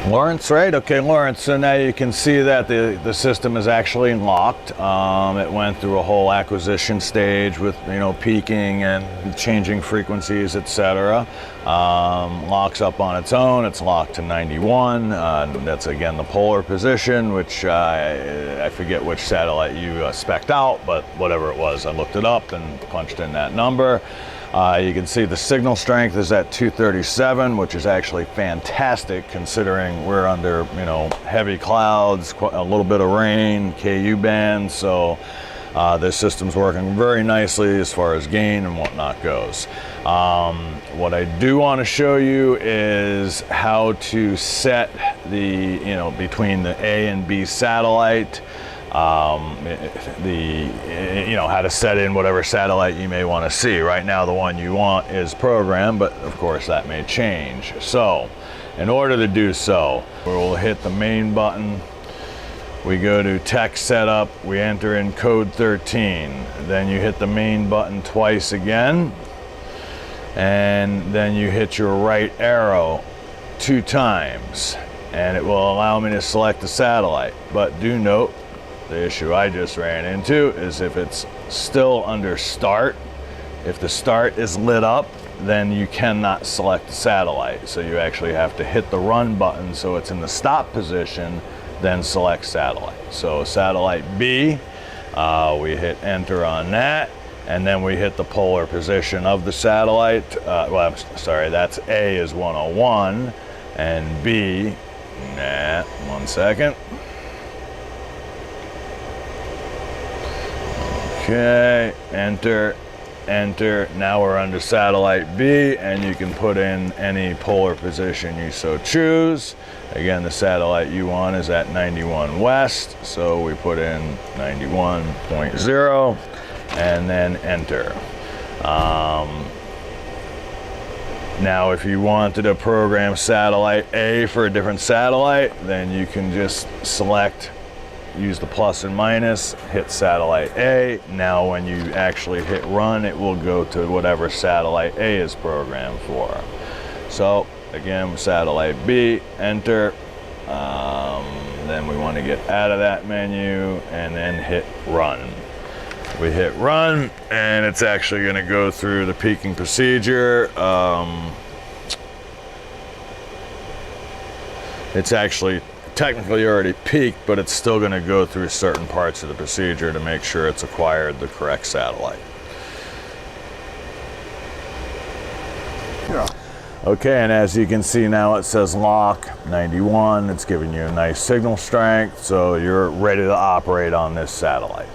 Lawrence, right? Okay, Lawrence, so now you can see that the system is actually locked. It went through a whole acquisition stage with, you know, peaking and changing frequencies, etc. Locks up on its own. It's locked to 91. That's again the polar position, which I forget which satellite you spec'd out, but whatever it was, I looked it up and punched in that number. You can see the signal strength is at 237, which is actually fantastic considering we're under, you know, heavy clouds, a little bit of rain, KU band. So this system's working very nicely as far as gain and whatnot goes. What I do want to show you is how to set the, you know, between the A and B satellite. You know, how to set in whatever satellite you may want to see. Right now the one you want is programmed, but of course that may change. So in order to do so, we'll hit the main button, we go to tech setup, we enter in code 13, then you hit the main button twice again, and then you hit your right arrow 2 times, and it will allow me to select the satellite. But do note, the issue I just ran into is if it's still under start, if the start is lit up, then you cannot select the satellite. So you actually have to hit the run button so it's in the stop position, then select satellite. So satellite B, we hit enter on that, and then we hit the polar position of the satellite. Well, I'm sorry, that's A is 101, and B, one second. Okay, enter, enter. Now we're under satellite B, and you can put in any polar position you so choose. Again, the satellite you want is at 91 west, so we put in 91.0 and then enter. Now if you wanted to program satellite A for a different satellite, then you can just select, use the plus and minus, hit satellite A. Now when you actually hit run, it will go to whatever satellite A is programmed for. So again, satellite B, enter. Then we want to get out of that menu and then hit run. We hit run, and it's actually going to go through the peaking procedure. It's actually technically already peaked, but it's still going to go through certain parts of the procedure to make sure it's acquired the correct satellite. Yeah. Okay, and as you can see now, it says lock 91. It's giving you a nice signal strength, so you're ready to operate on this satellite.